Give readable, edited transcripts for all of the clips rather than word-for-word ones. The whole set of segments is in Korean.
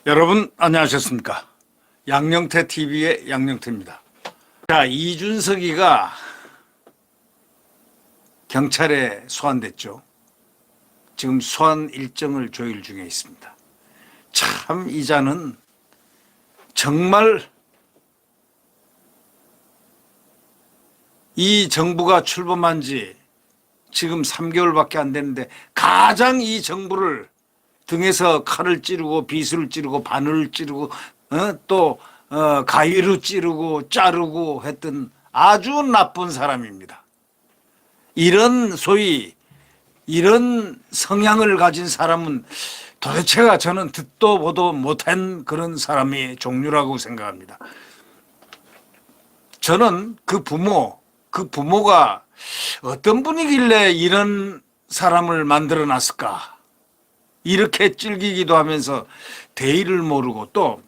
여러분 안녕하셨습니까? 양영태 TV의 양영태입니다. 자, 이준석이가 경찰에 소환됐죠. 지금 소환 일정을 조율 중에 있습니다. 참 이자는 정말 이 정부가 출범한 지 지금 3개월밖에 안 되는데 가장 이 정부를 등에서 칼을 찌르고 비수를 찌르고 바늘을 찌르고 또 가위로 찌르고 자르고 했던 아주 나쁜 사람입니다. 이런 소위 이런 성향을 가진 사람은 도대체가 저는 듣도 보도 못한 그런 사람의 종류라고 생각합니다. 저는 그 부모가 어떤 분이길래 이런 사람을 만들어 놨을까? 이렇게 찔기기도 하면서 대의를 모르고 또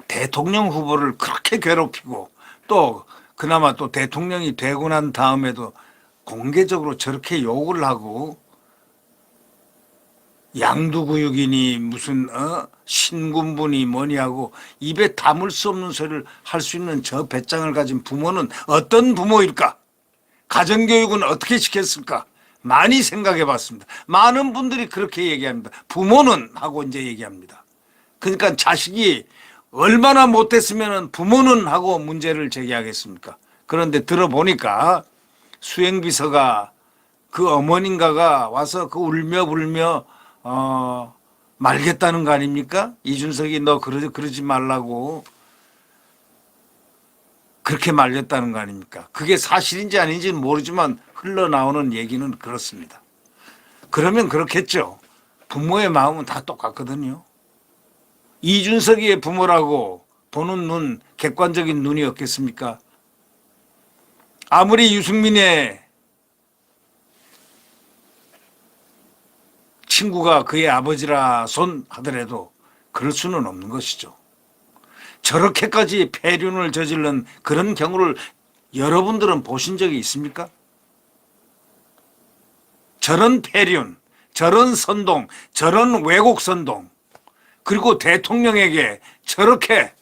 대통령 후보를 그렇게 괴롭히고 또 그나마 또 대통령이 되고 난 다음에도 공개적으로 저렇게 욕을 하고 양두구육이니 무슨 신군분이 뭐니 하고 입에 담을 수 없는 소리를 할 수 있는 저 배짱을 가진 부모는 어떤 부모일까? 가정교육은 어떻게 시켰을까? 많이 생각해 봤습니다. 많은 분들이 그렇게 얘기합니다. 부모는 하고 이제 얘기합니다. 그러니까 자식이 얼마나 못됐으면 부모는 하고 문제를 제기하겠습니까? 그런데 들어보니까 수행비서가 그 어머님가가 와서 그 울며 불며 말겠다는 거 아닙니까? 이준석이 너 그러지 말라고 그렇게 말렸다는 거 아닙니까? 그게 사실인지 아닌지는 모르지만 흘러나오는 얘기는 그렇습니다. 그러면 그렇겠죠. 부모의 마음은 다 똑같거든요. 이준석이의 부모라고 보는 눈, 객관적인 눈이 없겠습니까? 아무리 유승민의 친구가 그의 아버지라 손 하더라도 그럴 수는 없는 것이죠. 저렇게까지 폐륜을 저지른 그런 경우를 여러분들은 보신 적이 있습니까? 저런 폐륜, 저런 선동, 저런 왜곡 선동, 그리고 대통령에게 저렇게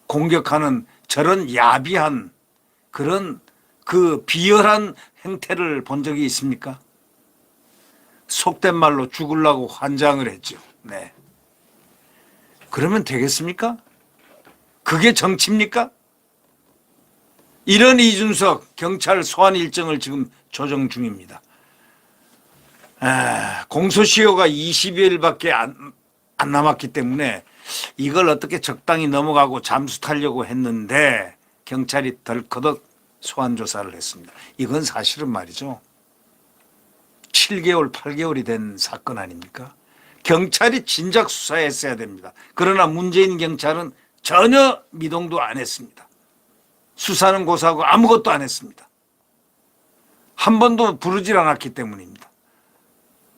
공격하는 저런 야비한 그런 그 비열한 행태를 본 적이 있습니까? 속된 말로 죽으려고 환장을 했죠. 네. 그러면 되겠습니까? 그게 정치입니까? 이런 이준석 경찰 소환 일정을 지금 조정 중입니다. 공소시효가 20여일밖에 안 남았기 때문에 이걸 어떻게 적당히 넘어가고 잠수 타려고 했는데 경찰이 덜커덕 소환 조사를 했습니다. 이건 사실은 말이죠. 7개월, 8개월이 된 사건 아닙니까? 경찰이 진작 수사했어야 됩니다. 그러나 문재인 경찰은 전혀 미동도 안 했습니다. 수사는 고사하고 아무것도 안 했습니다. 한 번도 부르질 않았기 때문입니다.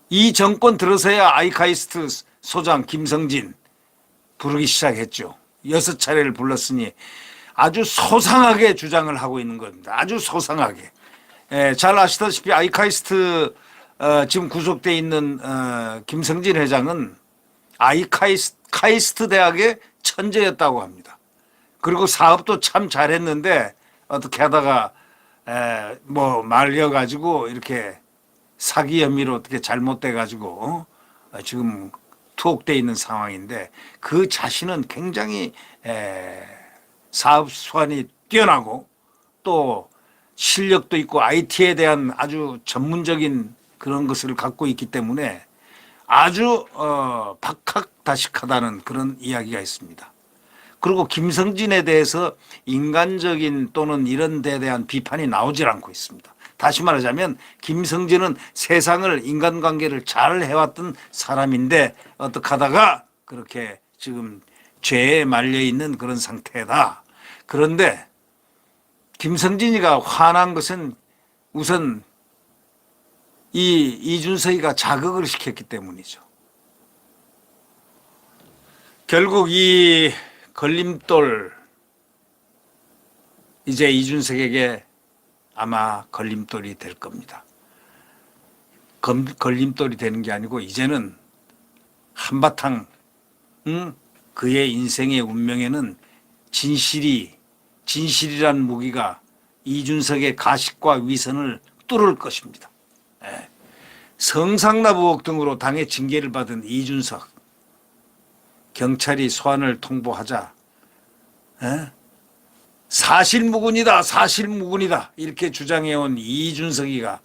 이 정권 들어서야 아이카이스트 소장 김성진 부르기 시작했죠. 6차례를 불렀으니 아주 소상하게 주장을 하고 있는 겁니다. 아주 소상하게. 잘 아시다시피 아이카이스트 지금 구속돼 있는 김성진 회장은 아이카이스트 대학의 천재였다고 합니다. 그리고 사업도 참 잘했는데 어떻게 하다가 뭐 말려가지고 이렇게 사기 혐의로 어떻게 잘못돼가지고 지금 투옥돼 있는 상황인데 그 자신은 굉장히 사업 수완이 뛰어나고 또 실력도 있고 IT에 대한 아주 전문적인 그런 것을 갖고 있기 때문에 아주 박학다식하다는 그런 이야기가 있습니다. 그리고 김성진에 대해서 인간적인 또는 이런 데에 대한 비판이 나오질 않고 있습니다. 다시 말하자면 김성진은 세상을 인간관계를 잘 해왔던 사람인데 어떻게 하다가 그렇게 지금 죄에 말려있는 그런 상태다. 그런데 김성진이가 화난 것은 우선 이준석이가 자극을 시켰기 때문이죠. 결국 이 걸림돌 이제 이준석에게 아마 걸림돌이 될 겁니다. 걸림돌이 되는 게 아니고 이제는 한바탕 그의 인생의 운명에는 진실이란 무기가 이준석의 가식과 위선을 뚫을 것입니다. 성상납 의혹 등으로 당의 징계를 받은 이준석, 경찰이 소환을 통보하자 사실무근이다 이렇게 주장해온 이준석이가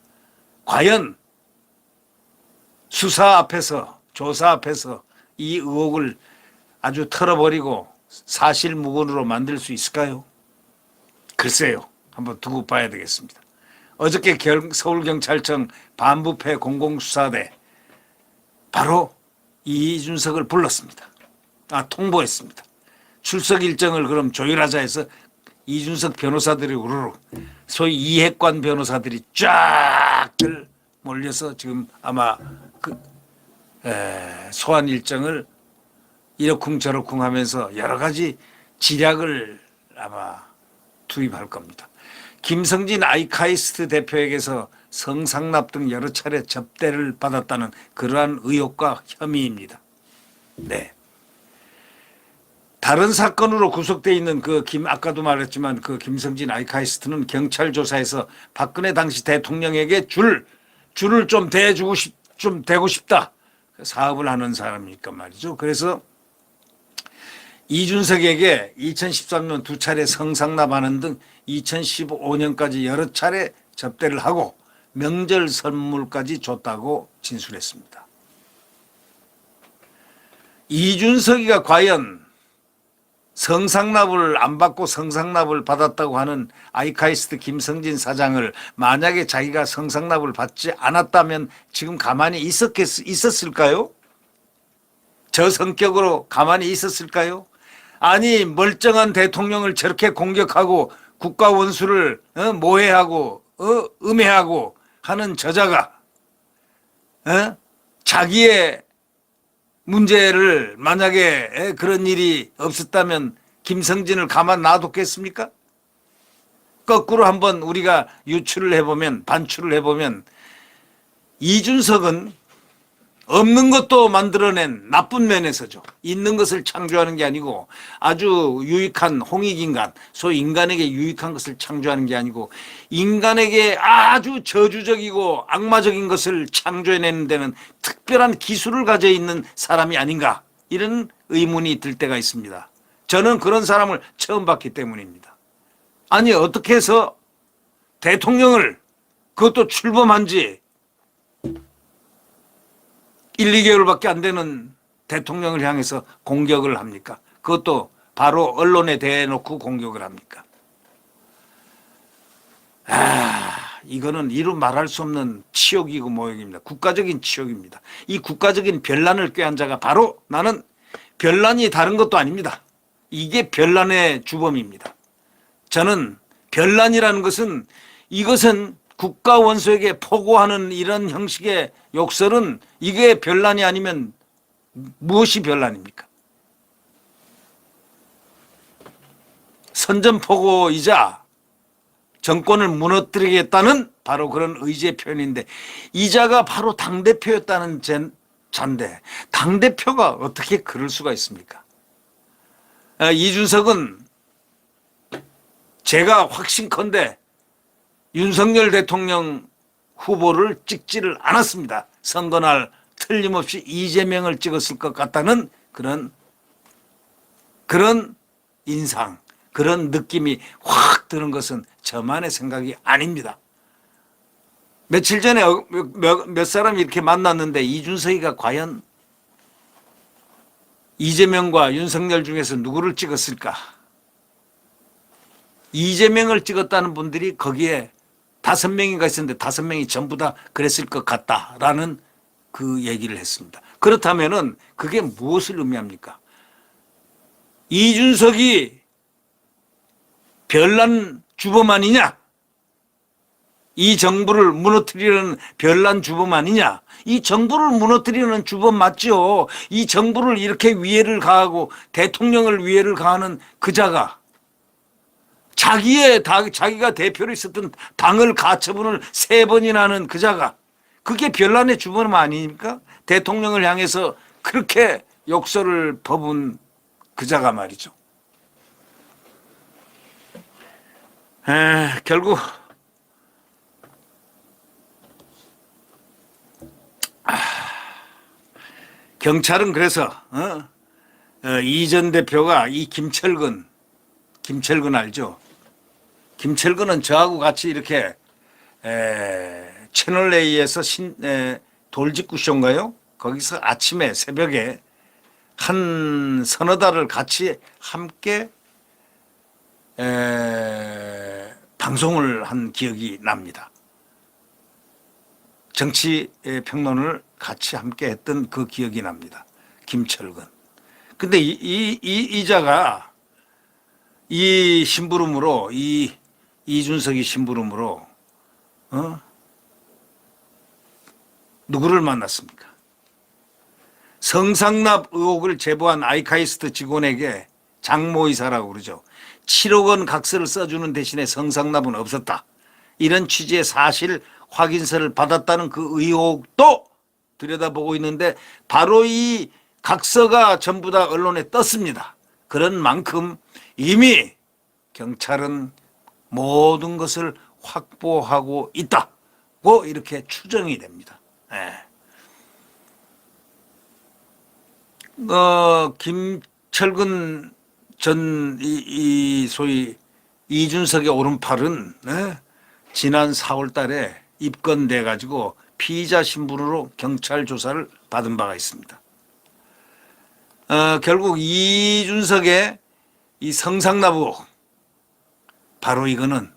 과연 수사 앞에서 조사 앞에서 이 의혹을 아주 털어버리고 사실무근으로 만들 수 있을까요? 글쎄요. 한번 두고 봐야 되겠습니다. 어저께 서울경찰청 반부패 공공수사대 바로 이준석을 불렀습니다. 통보했습니다. 출석 일정을 그럼 조율하자 해서 이준석 변호사들이 우르르 소위 이핵관 변호사들이 쫙들 몰려서 지금 아마 소환 일정을 이러쿵저러쿵 하면서 여러 가지 지략을 아마 투입할 겁니다. 김성진 아이카이스트 대표에게서 성상납 등 여러 차례 접대를 받았다는 그러한 의혹과 혐의입니다. 네. 다른 사건으로 구속돼 있는 아까도 말했지만 그 김성진 아이카이스트는 경찰 조사에서 박근혜 당시 대통령에게 줄을 좀 대고 싶다. 사업을 하는 사람이니까 말이죠. 그래서 이준석에게 2013년 2차례 성상납하는 등 2015년까지 여러 차례 접대를 하고 명절 선물까지 줬다고 진술했습니다. 이준석이가 과연 성상납을 안 받고 성상납을 받았다고 하는 아이카이스트 김성진 사장을 만약에 자기가 성상납을 받지 않았다면 지금 가만히 있었을까요? 저 성격으로 가만히 있었을까요? 아니 멀쩡한 대통령을 저렇게 공격하고 국가 원수를 모해하고 음해하고 하는 저자가 자기의 문제를 만약에 그런 일이 없었다면 김성진을 가만 놔뒀겠습니까? 거꾸로 한번 우리가 반출을 해보면 이준석은 없는 것도 만들어낸 나쁜 면에서죠. 있는 것을 창조하는 게 아니고 아주 유익한 홍익인간, 소위 인간에게 유익한 것을 창조하는 게 아니고 인간에게 아주 저주적이고 악마적인 것을 창조해내는 데는 특별한 기술을 가져 있는 사람이 아닌가 이런 의문이 들 때가 있습니다. 저는 그런 사람을 처음 봤기 때문입니다. 아니 어떻게 해서 대통령을 그것도 출범한 지 1, 2개월밖에 안 되는 대통령을 향해서 공격을 합니까? 그것도 바로 언론에 대놓고 공격을 합니까? 이거는 이루 말할 수 없는 치욕이고 모욕입니다. 국가적인 치욕입니다. 이 국가적인 변란을 꾀한 자가 바로 나는 변란이 다른 것도 아닙니다. 이게 변란의 주범입니다. 저는 변란이라는 것은 이것은 국가 원수에게 포고하는 이런 형식의 욕설은 이게 변란이 아니면 무엇이 변란입니까? 선전포고이자 정권을 무너뜨리겠다는 바로 그런 의지의 표현인데 이 자가 바로 당대표였다는 잔데 당대표가 어떻게 그럴 수가 있습니까? 이준석은 제가 확신컨대 윤석열 대통령 후보를 찍지를 않았습니다. 선거날 틀림없이 이재명을 찍었을 것 같다는 그런 인상, 그런 느낌이 확 드는 것은 저만의 생각이 아닙니다. 며칠 전에 몇 사람이 이렇게 만났는데 이준석이가 과연 이재명과 윤석열 중에서 누구를 찍었을까? 이재명을 찍었다는 분들이 거기에 5명인가 있었는데 5명이 전부 다 그랬을 것 같다라는 그 얘기를 했습니다. 그렇다면은 그게 무엇을 의미합니까? 이준석이 별난 주범 아니냐? 이 정부를 무너뜨리는 별난 주범 아니냐? 이 정부를 무너뜨리는 주범 맞죠? 이 정부를 이렇게 위해를 가하고 대통령을 위해를 가하는 그자가 자기가 대표로 있었던 당을 가처분을 3번이나 하는 그자가 그게 별난의 주범 아닙니까? 대통령을 향해서 그렇게 욕설을 퍼부은 그자가 말이죠. 결국 경찰은 그래서 이 전 대표가 이 김철근 알죠? 김철근은 저하고 같이 이렇게 채널 A에서 돌직구쇼인가요? 거기서 아침에 새벽에 한 서너 달을 같이 함께 방송을 한 기억이 납니다. 정치 평론을 같이 함께 했던 그 기억이 납니다. 김철근. 근데 이자가 이 심부름으로 이준석이 심부름으로 누구를 만났습니까? 성상납 의혹을 제보한 아이카이스트 직원에게 장모이사라고 그러죠. 7억 원 각서를 써주는 대신에 성상납은 없었다. 이런 취지의 사실 확인서를 받았다는 그 의혹도 들여다보고 있는데 바로 이 각서가 전부 다 언론에 떴습니다. 그런 만큼 이미 경찰은 모든 것을 확보하고 있다고 이렇게 추정이 됩니다. 김철근 전 소위 이준석의 오른팔은 지난 4월 달에 입건돼 가지고 피의자 신분으로 경찰 조사를 받은 바가 있습니다. 결국 이준석의 이 성상납 의혹 바로 이거는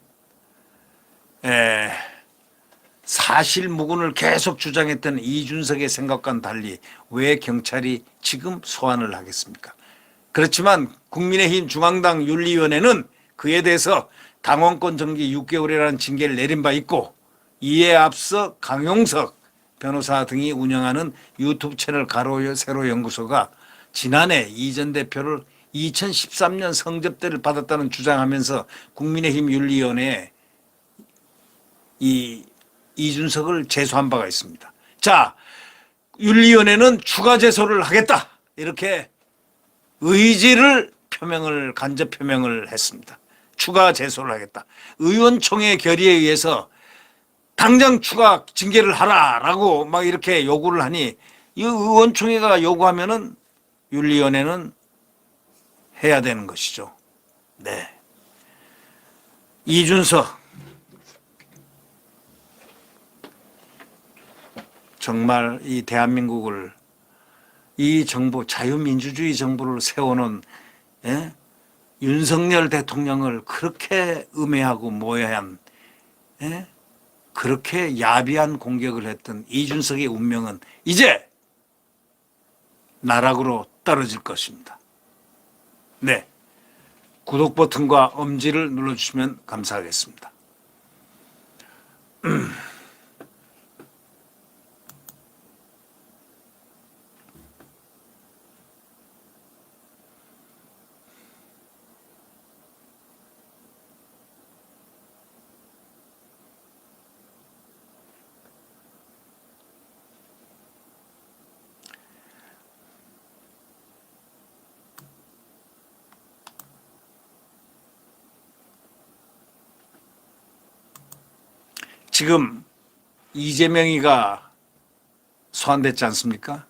사실무근을 계속 주장했던 이준석의 생각과는 달리 왜 경찰이 지금 소환을 하겠습니까? 그렇지만 국민의힘 중앙당 윤리위원회는 그에 대해서 당원권 정지 6개월이라는 징계를 내린 바 있고 이에 앞서 강용석 변호사 등이 운영하는 유튜브 채널 가로 세로 연구소가 지난해 이 전 대표를 2013년 성접대를 받았다는 주장하면서 국민의힘 윤리위원회에 이준석을 제소한 바가 있습니다. 자, 윤리위원회는 추가 제소를 하겠다 이렇게 의지를 간접 표명을 했습니다. 추가 제소를 하겠다. 의원총회 결의에 의해서 당장 추가 징계를 하라라고 막 이렇게 요구를 하니 이 의원총회가 요구하면은 윤리위원회는 해야 되는 것이죠. 네. 이준석 정말 이 대한민국을 이 정부 자유민주주의 정부를 세워놓은 윤석열 대통령을 그렇게 음해하고 모해한 그렇게 야비한 공격을 했던 이준석의 운명은 이제 나락으로 떨어질 것입니다. 네, 구독 버튼과 엄지를 눌러주시면 감사하겠습니다. 지금 이재명이가 소환됐지 않습니까?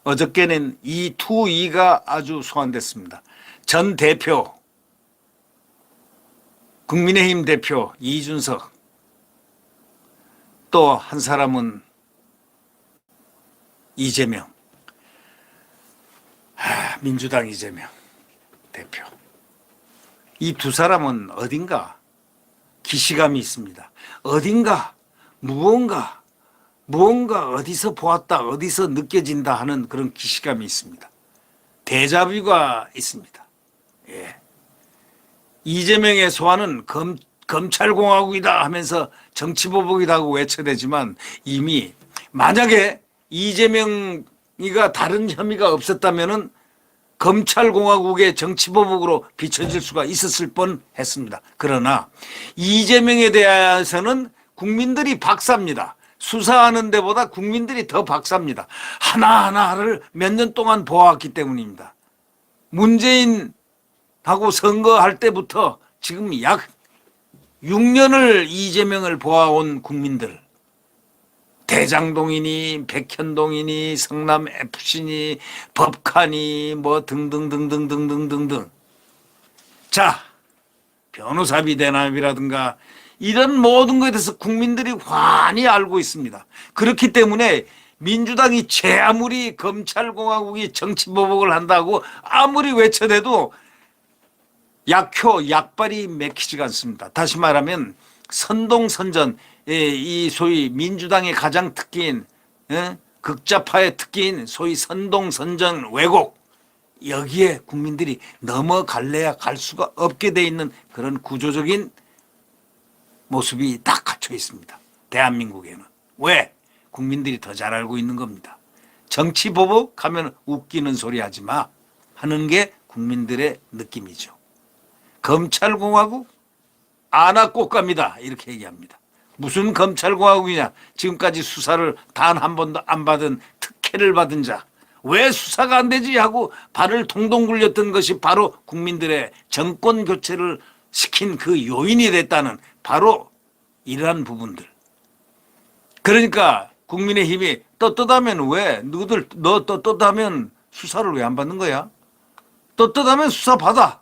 어저께는 이투이가 아주 소환됐습니다. 전 대표, 국민의힘 대표 이준석, 또 한 사람은 이재명, 민주당 이재명 대표. 이 두 사람은 어딘가 기시감이 있습니다. 어딘가 무언가 어디서 보았다 어디서 느껴진다 하는 그런 기시감이 있습니다. 데자뷰가 있습니다. 예. 이재명의 소환은 검찰공화국이다 하면서 정치보복이다 하고 외쳐대지만 이미 만약에 이재명이가 다른 혐의가 없었다면은 검찰공화국의 정치보복으로 비춰질 수가 있었을 뻔했습니다. 그러나 이재명에 대해서는 국민들이 박사입니다. 수사하는 데보다 국민들이 더 박사입니다. 하나하나를 몇 년 동안 보아왔기 때문입니다. 문재인하고 선거할 때부터 지금 약 6년을 이재명을 보아온 국민들, 대장동이니 백현동이니 성남FC니 법카니 뭐 등등등등등등등등. 자, 변호사비 대납이라든가 이런 모든 것에 대해서 국민들이 환히 알고 있습니다. 그렇기 때문에 민주당이 제 아무리 검찰공화국이 정치보복을 한다고 아무리 외쳐대도 약발이 맥히지가 않습니다. 다시 말하면 선동선전, 이 소위 민주당의 가장 특기인 극좌파의 특기인 소위 선동선전 왜곡, 여기에 국민들이 넘어갈래야 갈 수가 없게 돼 있는 그런 구조적인 모습이 딱 갖춰 있습니다. 대한민국에는. 왜? 국민들이 더 잘 알고 있는 겁니다. 정치보복 하면 웃기는 소리 하지 마 하는 게 국민들의 느낌이죠. 검찰공화국 안하꽃갑니다 이렇게 얘기합니다. 무슨 검찰공화국이냐. 지금까지 수사를 단 한 번도 안 받은 특혜를 받은 자. 왜 수사가 안 되지 하고 발을 동동 굴렸던 것이 바로 국민들의 정권 교체를 시킨 그 요인이 됐다는 바로 이러한 부분들. 그러니까 국민의힘이 떳떳하면 왜 너희들 너 떳떳하면 수사를 왜 안 받는 거야? 떳떳하면 수사 받아.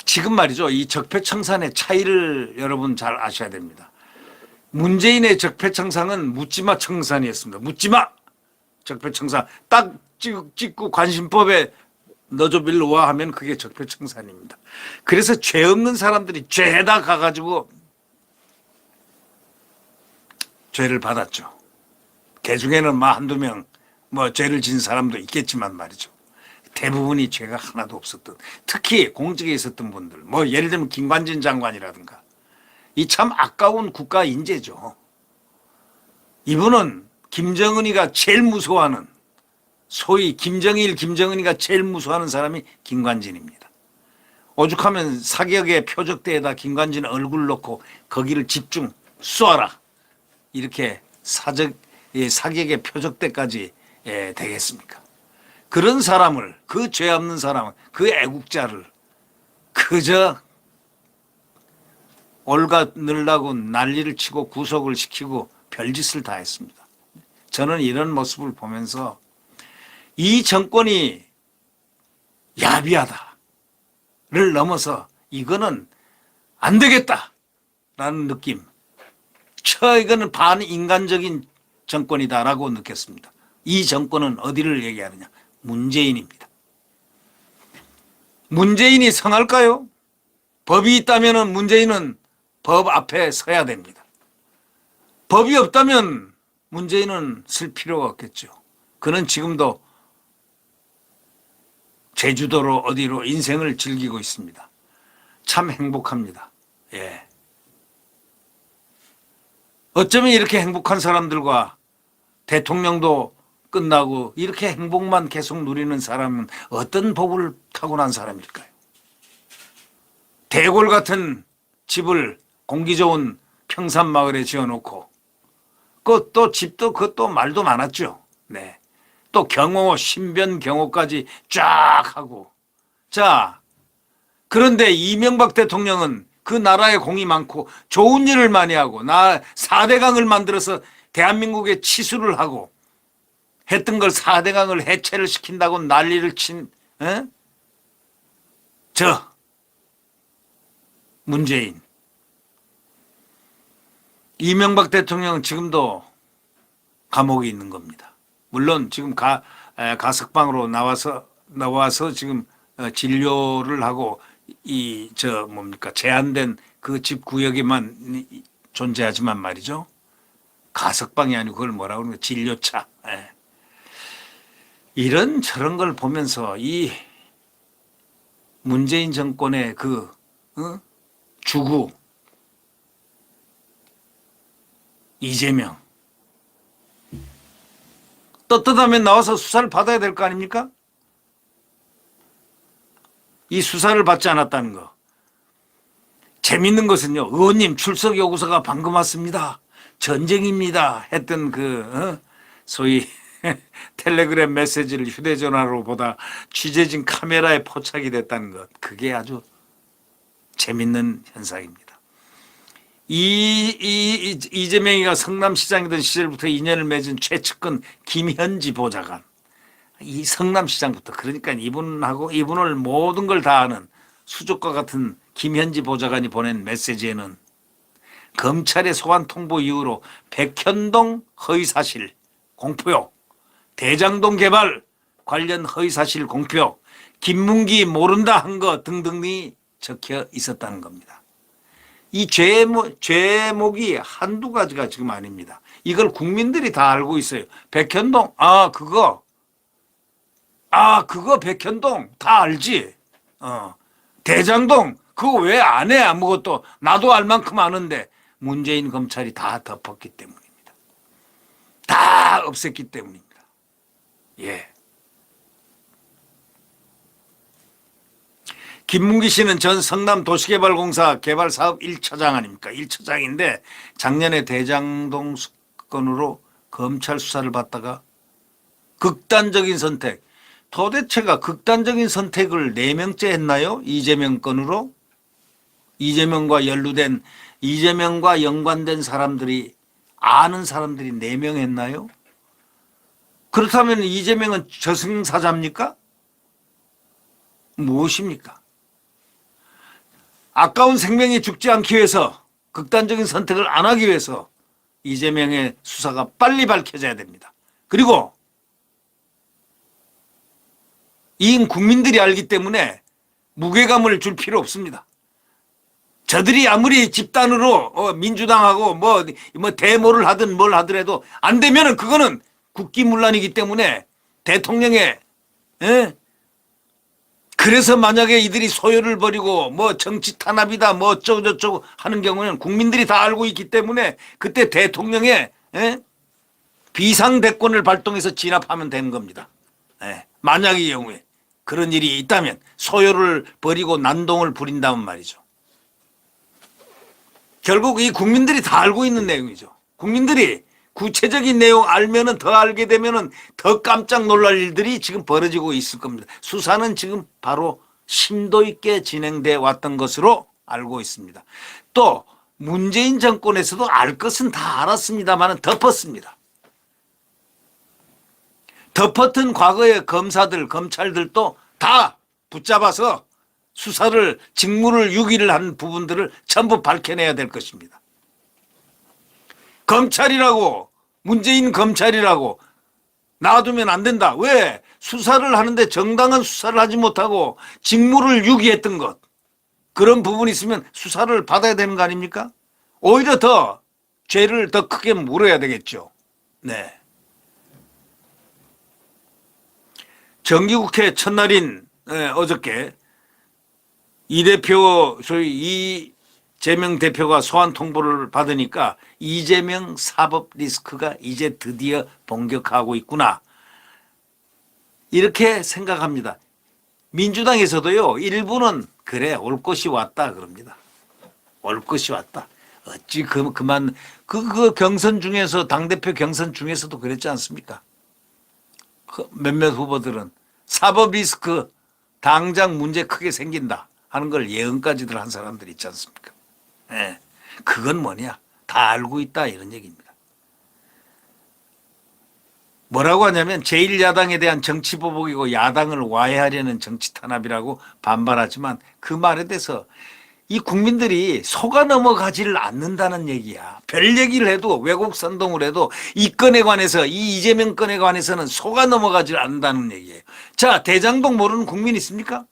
지금 말이죠. 이 적폐청산의 차이를 여러분 잘 아셔야 됩니다. 문재인의 적폐청산은 묻지마 청산이었습니다. 묻지마 적폐청산. 딱 찍고 관심법에 너조빌로 와 하면 그게 적폐청산입니다. 그래서 죄 없는 사람들이 죄다 가가지고 죄를 받았죠. 개 중에는 한두 명 죄를 진 사람도 있겠지만 말이죠. 대부분이 죄가 하나도 없었던, 특히 공직에 있었던 분들, 예를 들면 김관진 장관이라든가, 이 참 아까운 국가 인재죠. 이분은 김정은이가 제일 무서워하는, 소위 김정일, 김정은이가 제일 무서워하는 사람이 김관진입니다. 오죽하면 사격의 표적대에다 김관진 얼굴 놓고 거기를 집중 쏘아라, 이렇게 사격의 표적대까지 되겠습니까? 그런 사람을, 그 죄 없는 사람을, 그 애국자를 그저 올가늘라고 난리를 치고 구속을 시키고 별짓을 다 했습니다. 저는 이런 모습을 보면서 이 정권이 야비하다를 넘어서 이거는 안 되겠다라는 느낌, 이거는 반인간적인 정권이다라고 느꼈습니다. 이 정권은 어디를 얘기하느냐? 문재인입니다. 문재인이 성할까요? 법이 있다면 문재인은 법 앞에 서야 됩니다. 법이 없다면 문재인은 쓸 필요가 없겠죠. 그는 지금도 제주도로 어디로 인생을 즐기고 있습니다. 참 행복합니다. 예. 어쩌면 이렇게 행복한 사람들과 대통령도 끝나고 이렇게 행복만 계속 누리는 사람은 어떤 복을 타고난 사람일까요? 대골 같은 집을 공기 좋은 평산마을에 지어놓고 또 집도 그것도 말도 많았죠. 네. 또 경호, 신변 경호까지 쫙 하고. 자, 그런데 이명박 대통령은 그 나라에 공이 많고 좋은 일을 많이 하고 4대강을 만들어서 대한민국에 치수를 하고 했던 걸 4대강을 해체를 시킨다고 난리를 친 문재인. 이명박 대통령은 지금도 감옥에 있는 겁니다. 물론 지금 가석방으로 나와서 지금 진료를 하고 제한된 그 집 구역에만 존재하지만 말이죠. 가석방이 아니고 그걸 뭐라고 그러는 거야? 진료차. 이런 저런 걸 보면서 이 문재인 정권의 주구 이재명 떳떳하면 나와서 수사를 받아야 될 거 아닙니까? 이 수사를 받지 않았다는 거. 재밌는 것은요, 의원님 출석 요구서가 방금 왔습니다. 전쟁입니다. 했던 소위 텔레그램 메시지를 휴대전화로 보다 취재진 카메라에 포착이 됐다는 것. 그게 아주 재밌는 현상입니다. 이재명이가 성남시장이던 시절부터 인연을 맺은 최측근 김현지 보좌관. 이 성남시장부터, 그러니까 이분을 모든 걸 다 아는 수족과 같은 김현지 보좌관이 보낸 메시지에는 검찰의 소환 통보 이후로 백현동 허위사실 공표, 대장동 개발 관련 허위사실 공표, 김문기 모른다 한 거 등등이 적혀 있었다는 겁니다. 이 죄목이 한두 가지가 지금 아닙니다. 이걸 국민들이 다 알고 있어요. 백현동, 그거 백현동 다 알지. 대장동 그거 왜 안 해? 아무것도. 나도 알 만큼 아는데 문재인 검찰이 다 덮었기 때문입니다. 다 없앴기 때문입니다. 예. 김문기 씨는 전 성남도시개발공사 개발사업 1차장 아닙니까? 1차장인데 작년에 대장동 건으로 검찰 수사를 받다가 극단적인 선택. 도대체가 극단적인 선택을 4명째 했나요? 이재명 건으로? 이재명과 연관된 사람들이, 아는 사람들이 4명 했나요? 그렇다면 이재명은 저승사자입니까? 무엇입니까? 아까운 생명이 죽지 않기 위해서, 극단적인 선택을 안 하기 위해서 이재명의 수사가 빨리 밝혀져야 됩니다. 그리고 이인 국민들이 알기 때문에 무게감을 줄 필요 없습니다. 저들이 아무리 집단으로 민주당하고 뭐 데모를 하든 뭘 하더라도 안 되면은 그거는 국기문란이기 때문에 대통령의 그래서 만약에 이들이 소요를 벌이고 뭐 정치 탄압이다 뭐 어쩌고저쩌고 하는 경우는 국민들이 다 알고 있기 때문에 그때 대통령의 비상대권을 발동해서 진압하면 되는 겁니다. 만약의 경우에 그런 일이 있다면 소요를 벌이고 난동을 부린다면 말이죠. 결국 이 국민들이 다 알고 있는 내용이죠. 국민들이 구체적인 내용 알면은 더 알게 되면은 더 깜짝 놀랄 일들이 지금 벌어지고 있을 겁니다. 수사는 지금 바로 심도 있게 진행돼 왔던 것으로 알고 있습니다. 또 문재인 정권에서도 알 것은 다 알았습니다만 덮었습니다. 덮었던 과거의 검사들, 검찰들도 다 붙잡아서 수사를, 직무를 유기를 한 부분들을 전부 밝혀내야 될 것입니다. 검찰이라고, 문재인 검찰이라고 놔두면 안 된다. 왜? 수사를 하는데 정당한 수사를 하지 못하고 직무를 유기했던 것. 그런 부분이 있으면 수사를 받아야 되는 거 아닙니까? 오히려 더 죄를 더 크게 물어야 되겠죠. 네. 정기국회 첫날인 어저께 이 대표, 소위 이재명 대표가 소환 통보를 받으니까 이재명 사법 리스크가 이제 드디어 본격화하고 있구나. 이렇게 생각합니다. 민주당에서도요, 일부는 그래, 올 것이 왔다 그럽니다. 올 것이 왔다. 어찌 그만, 경선 중에서, 당대표 경선 중에서도 그랬지 않습니까? 몇몇 후보들은 사법 리스크 당장 문제 크게 생긴다 하는 걸 예언까지들 한 사람들 있지 않습니까? 예. 그건 뭐냐? 다 알고 있다 이런 얘기입니다. 뭐라고 하냐면 제1야당에 대한 정치 보복이고 야당을 와해하려는 정치 탄압이라고 반발하지만 그 말에 대해서 이 국민들이 속아 넘어가지를 않는다는 얘기야. 별 얘기를 해도 왜곡 선동을 해도 이 건에 관해서 이 이재명 건에 관해서는 속아 넘어가지를 않는다는 얘기예요. 자, 대장동 모르는 국민 있습니까?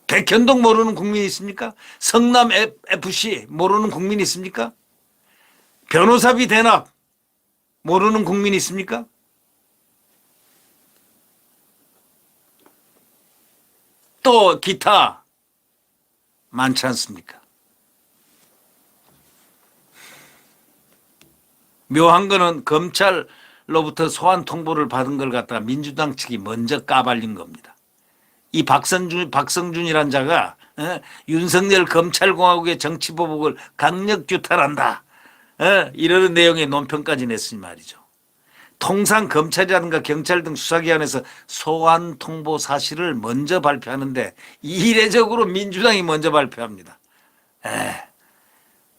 백현동 모르는 국민 있습니까? 성남 FC 모르는 국민 있습니까? 변호사비 대납 모르는 국민 있습니까? 또 기타 많지 않습니까? 묘한 거는 검찰로부터 소환 통보를 받은 걸 갖다가 민주당 측이 먼저 까발린 겁니다. 이 박성준이란 자가 윤석열 검찰공화국의 정치보복을 강력 규탄한다. 이러는 내용의 논평까지 냈으니 말이죠. 통상 검찰이라든가 경찰 등 수사기관에서 소환 통보 사실을 먼저 발표하는데 이례적으로 민주당이 먼저 발표합니다.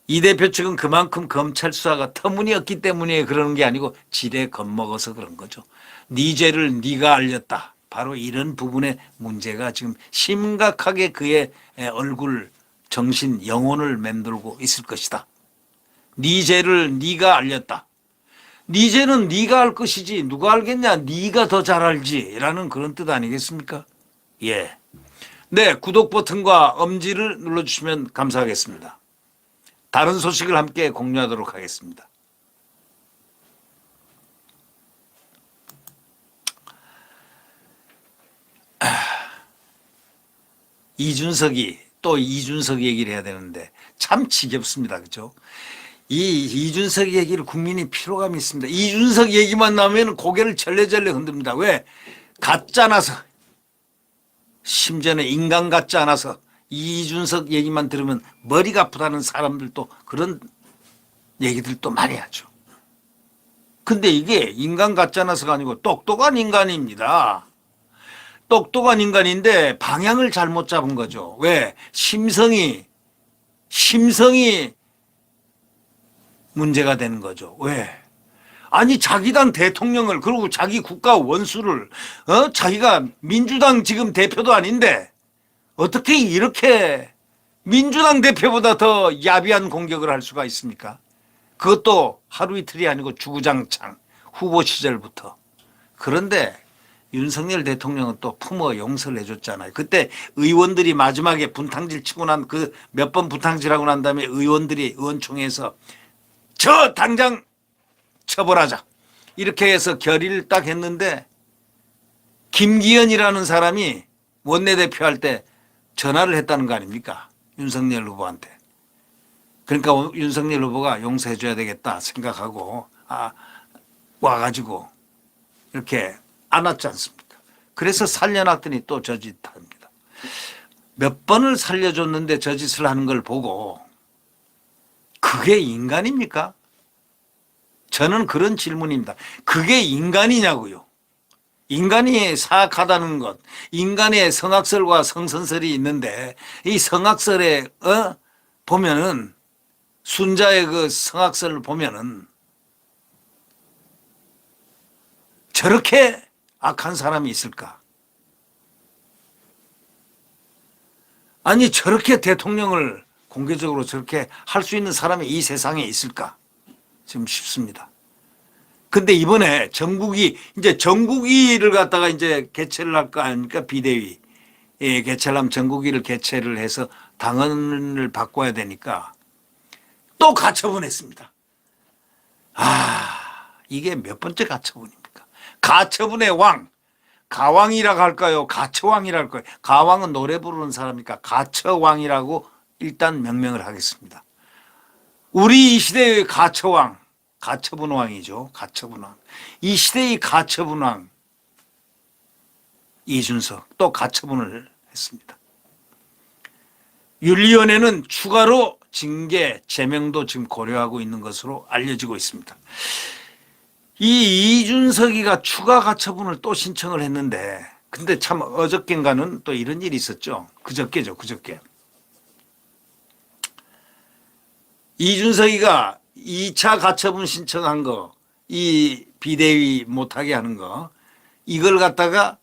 이 대표 측은 그만큼 검찰 수사가 터무니없기 때문에 그러는 게 아니고 지레 겁먹어서 그런 거죠. 네 죄를 네가 알렸다. 바로 이런 부분의 문제가 지금 심각하게 그의 얼굴, 정신, 영혼을 맴돌고 있을 것이다. 네 죄를 네가 알렸다. 네 죄는 네가 알 것이지 누가 알겠냐. 네가 더 잘 알지라는 그런 뜻 아니겠습니까? 예. 네, 구독 버튼과 엄지를 눌러주시면 감사하겠습니다. 다른 소식을 함께 공유하도록 하겠습니다. 이준석이 또 이준석 얘기를 해야 되는데 참 지겹습니다. 그렇죠? 이 이준석 얘기를 국민이 피로감이 있습니다. 이준석 얘기만 나오면 고개를 절레절레 흔듭니다. 왜? 같지 않아서. 심지어는 인간 같지 않아서 이준석 얘기만 들으면 머리가 아프다는 사람들도 그런 얘기들도 많이 하죠. 근데 이게 인간 같지 않아서가 아니고 똑똑한 인간입니다. 똑똑한 인간인데 방향을 잘못 잡은 거죠. 왜? 심성이 문제가 되는 거죠. 왜? 아니 자기 당 대통령을 그리고 자기 국가 원수를 자기가 민주당 지금 대표도 아닌데 어떻게 이렇게 민주당 대표보다 더 야비한 공격을 할 수가 있습니까? 그것도 하루 이틀이 아니고 주구장창 후보 시절부터. 그런데 윤석열 대통령은 또 품어 용서를 해줬잖아요. 그때 의원들이 마지막에 분탕질 치고 난 그 몇 번 분탕질하고 난 다음에 의원들이 의원총회에서 저 당장 처벌하자 이렇게 해서 결의를 딱 했는데 김기현이라는 사람이 원내대표 할 때 전화를 했다는 거 아닙니까? 윤석열 후보한테. 그러니까 윤석열 후보가 용서해 줘야 되겠다 생각하고 와가지고 이렇게 안았지 않습니까? 그래서 살려놨더니 또 저짓합니다. 몇 번을 살려줬는데 저짓을 하는 걸 보고 그게 인간입니까? 저는 그런 질문입니다. 그게 인간이냐고요. 인간이 사악하다는 것, 인간의 성악설과 성선설이 있는데 이 성악설에 보면은 순자의 그 성악설을 보면은 저렇게 악한 사람이 있을까? 아니 저렇게 대통령을 공개적으로 저렇게 할 수 있는 사람이 이 세상에 있을까? 지금 싶습니다. 근데 이번에 전국위를 갖다가 이제 개최를 할 거 아닙니까? 비대위. 예, 개최하려면 전국위를 개최를 해서 당헌을 바꿔야 되니까 또 가처분 했습니다. 이게 몇 번째 가처분입니까? 가처분의 왕. 가왕이라고 할까요? 가처왕이라고 할까요? 가왕은 노래 부르는 사람이니까 가처왕이라고 일단 명명을 하겠습니다. 우리 이 시대의 가처왕, 가처분왕이죠. 가처분왕. 이 시대의 가처분왕 이준석 또 가처분을 했습니다. 윤리위원회는 추가로 징계, 제명도 지금 고려하고 있는 것으로 알려지고 있습니다. 이 이준석이가 추가 가처분을 또 신청을 했는데 근데 참 어저께인가는 또 이런 일이 있었죠. 그저께죠. 그저께. 이준석이가 2차 가처분 신청한 거, 이 비대위 못하게 하는 거, 이걸 갖다가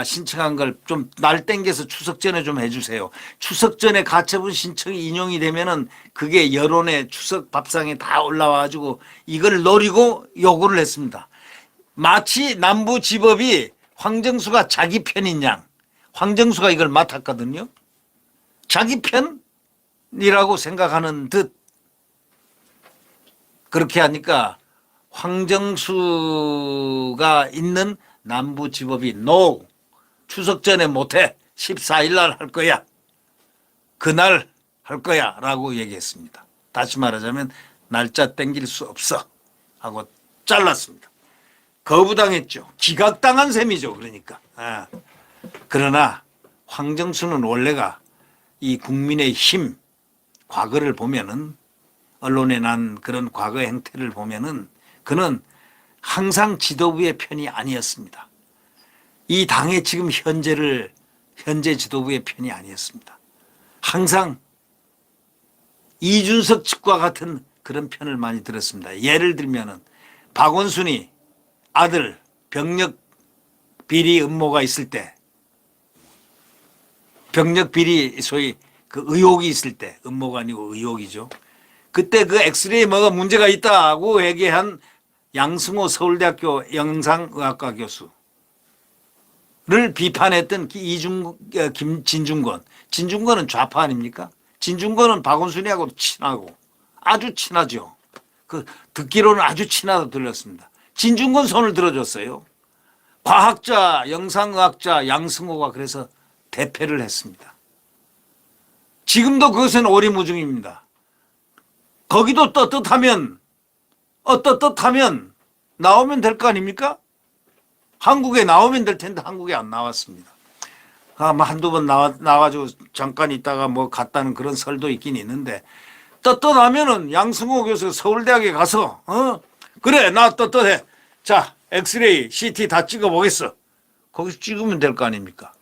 신청한 걸 좀 날 땡겨서 추석 전에 좀 해주세요. 추석 전에 가처분 신청이 인용이 되면은 그게 여론의 추석 밥상에 다 올라와가지고 이걸 노리고 요구를 했습니다. 마치 남부지법이 황정수가 자기 편인 양, 황정수가 이걸 맡았거든요. 자기 편이라고 생각하는 듯 그렇게 하니까 황정수가 있는 남부지법이 NO 추석 전에 못해 14일 날 할 거야 그날 할 거야 라고 얘기했습니다. 다시 말하자면 날짜 땡길 수 없어. 하고 잘랐습니다. 거부당했죠. 기각당한 셈이죠. 그러니까. 그러나 황정수는 원래가 이 국민의 힘 과거를 보면은 언론에 난 그런 과거 행태를 보면은 그는 항상 지도부의 편이 아니었습니다. 이 당의 지금 현재 지도부의 편이 아니었습니다. 항상 이준석 측과 같은 그런 편을 많이 들었습니다. 예를 들면은 박원순이 아들 병력 비리 음모가 있을 때, 병력 비리 소위 그 의혹이 있을 때, 음모가 아니고 의혹이죠. 그때 그 엑스레이 뭐가 문제가 있다고 얘기한 양승호 서울대학교 영상의학과 교수를 비판했던 진중권은 좌파 아닙니까? 진중권은 박원순이하고도 친하고 아주 친하죠. 그 듣기로는 아주 친하다고 들렸습니다. 진중권 손을 들어줬어요. 과학자, 영상의학자 양승호가 그래서 대패를 했습니다. 지금도 그것은 오리무중입니다. 거기도 떳떳하면 나오면 될 거 아닙니까? 한국에 나오면 될 텐데 한국에 안 나왔습니다. 한두 번 나와가지고 잠깐 있다가 뭐 갔다는 그런 설도 있긴 있는데, 떳떳하면은 양승호 교수 서울대학에 가서 그래 나 떳떳해. 자 엑스레이 CT 다 찍어보겠어. 거기서 찍으면 될 거 아닙니까?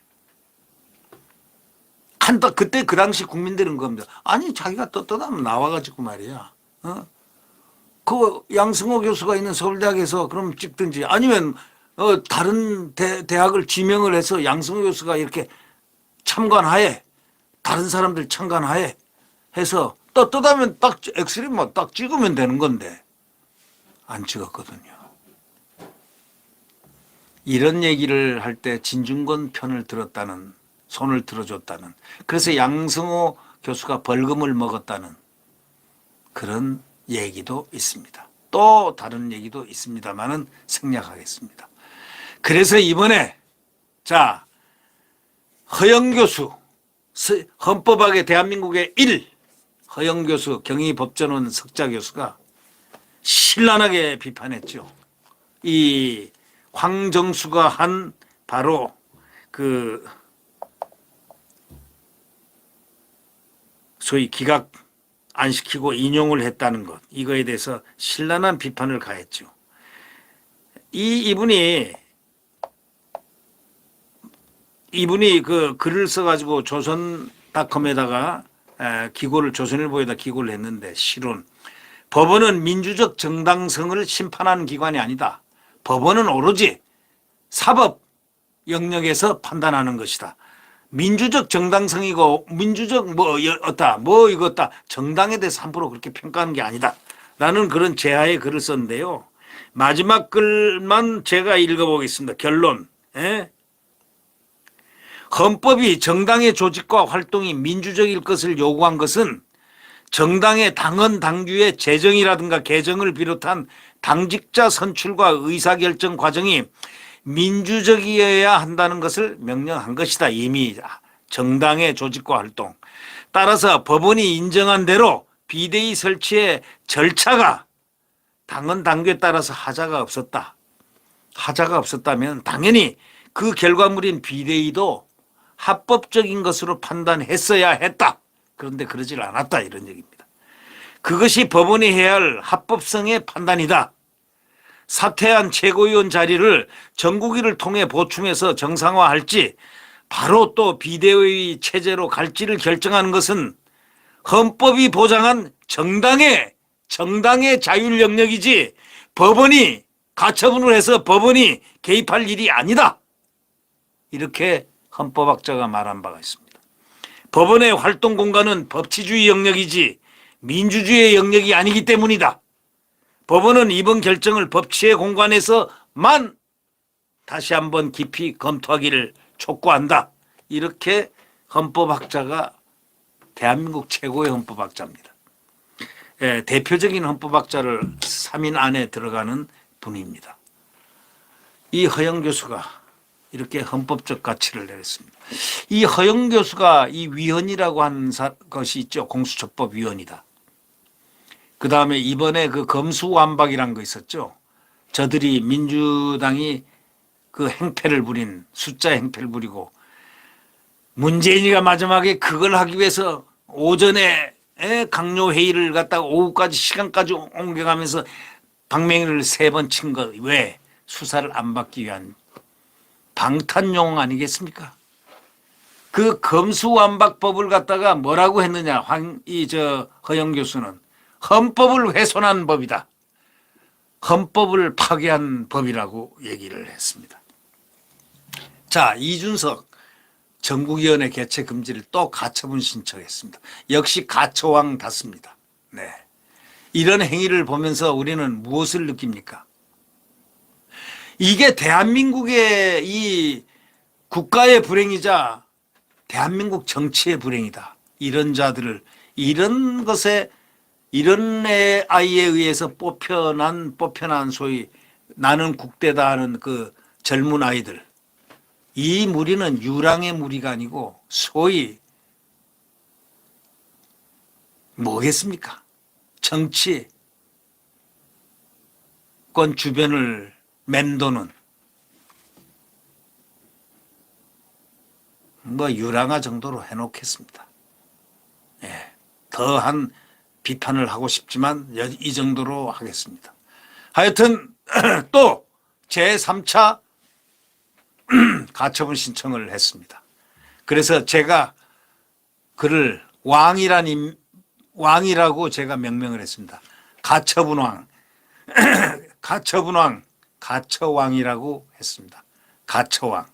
그때 그 당시 국민들은 겁니다. 아니 자기가 떳떳하면 나와가지고 말이야. 그 양승호 교수가 있는 서울대학에서 그럼 찍든지 아니면 다른 대학을 지명을 해서 양승호 교수가 이렇게 참관하에 다른 사람들 참관하에 해서 떳떳하면 딱 엑스레이만 딱 찍으면 되는 건데 안 찍었거든요. 이런 얘기를 할 때 진중권 편을 들었다는, 손을 들어줬다는, 그래서 양승호 교수가 벌금을 먹었다는 그런 얘기도 있습니다. 또 다른 얘기도 있습니다만은 생략하겠습니다. 그래서 이번에 자 허영 교수, 헌법학의 대한민국의 허영 교수, 경희법전원 석좌 교수가 신랄하게 비판했죠. 이 황정수가 한 바로 그 소위 기각 안 시키고 인용을 했다는 것, 이거에 대해서 신랄한 비판을 가했죠. 이분이 그 글을 써가지고 조선닷컴에다가 조선일보에다 기고를 했는데, 실은 법원은 민주적 정당성을 심판하는 기관이 아니다. 법원은 오로지 사법 영역에서 판단하는 것이다. 민주적 정당성이고 민주적 이거다 정당에 대해서 함부로 그렇게 평가하는 게 아니다 라는 그런 제하의 글을 썼는데요. 마지막 글만 제가 읽어보겠습니다. 결론. 헌법이 정당의 조직과 활동이 민주적일 것을 요구한 것은 정당의 당헌 당규의 제정이라든가 개정을 비롯한 당직자 선출과 의사결정 과정이 민주적이어야 한다는 것을 명령한 것이다. 이미 정당의 조직과 활동. 따라서 법원이 인정한 대로 비대위 설치의 절차가 당헌 당규에 따라서 하자가 없었다. 하자가 없었다면 당연히 그 결과물인 비대위도 합법적인 것으로 판단했어야 했다. 그런데 그러질 않았다. 이런 얘기입니다. 그것이 법원이 해야 할 합법성의 판단이다. 사퇴한 최고위원 자리를 전국위를 통해 보충해서 정상화할지 바로 또 비대위 체제로 갈지를 결정하는 것은 헌법이 보장한 정당의 자율 영역이지 법원이 가처분을 해서 법원이 개입할 일이 아니다. 이렇게 헌법학자가 말한 바가 있습니다. 법원의 활동 공간은 법치주의 영역이지 민주주의의 영역이 아니기 때문이다. 법원은 이번 결정을 법치의 공간에서만 다시 한번 깊이 검토하기를 촉구한다. 이렇게 헌법학자가 대한민국 최고의 헌법학자입니다. 대표적인 헌법학자를 3인 안에 들어가는 분입니다. 이 허영 교수가 이렇게 헌법적 가치를 내렸습니다. 이 허영 교수가 이 위원이라고 하는 것이 있죠. 공수처법위원이다. 그다음에 이번에 그 검수완박이란 거 있었죠. 저들이 민주당이 그 행패를 부린 숫자 행패를 부리고 문재인이가 마지막에 그걸 하기 위해서 오전에 강요 회의를 갖다가 오후까지 시간까지 옮겨가면서 방맹이를 3번 친 것 왜? 수사를 안 받기 위한 방탄용 아니겠습니까? 그 검수완박법을 갖다가 뭐라고 했느냐? 허영 교수는 헌법을 훼손한 법이다. 헌법을 파괴한 법이라고 얘기를 했습니다. 자, 이준석 전국위원회 개최 금지를 또 가처분 신청했습니다. 역시 가처왕 닿습니다. 네. 이런 행위를 보면서 우리는 무엇을 느낍니까? 이게 대한민국의 이 국가의 불행이자 대한민국 정치의 불행이다. 이런 자들을 이런 것에 이런 아이에 의해서 뽑혀난 소위 나는 국대다 하는 그 젊은 아이들, 이 무리는 유랑의 무리가 아니고 소위 뭐겠습니까? 정치권 주변을 맴도는 뭐 유랑아 정도로 해놓겠습니다. 예, 더한 비판을 하고 싶지만 이 정도로 하겠습니다. 하여튼 또 제3차 가처분 신청을 했습니다. 그래서 제가 그를 왕이라고 제가 명명을 했습니다. 가처분왕, 가처분왕, 가처왕이라고 했습니다. 가처왕.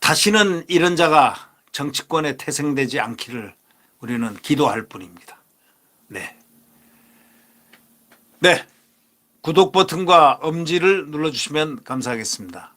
다시는 이런 자가 정치권에 태생되지 않기를 우리는 기도할 뿐입니다. 네. 네. 구독 버튼과 엄지를 눌러주시면 감사하겠습니다.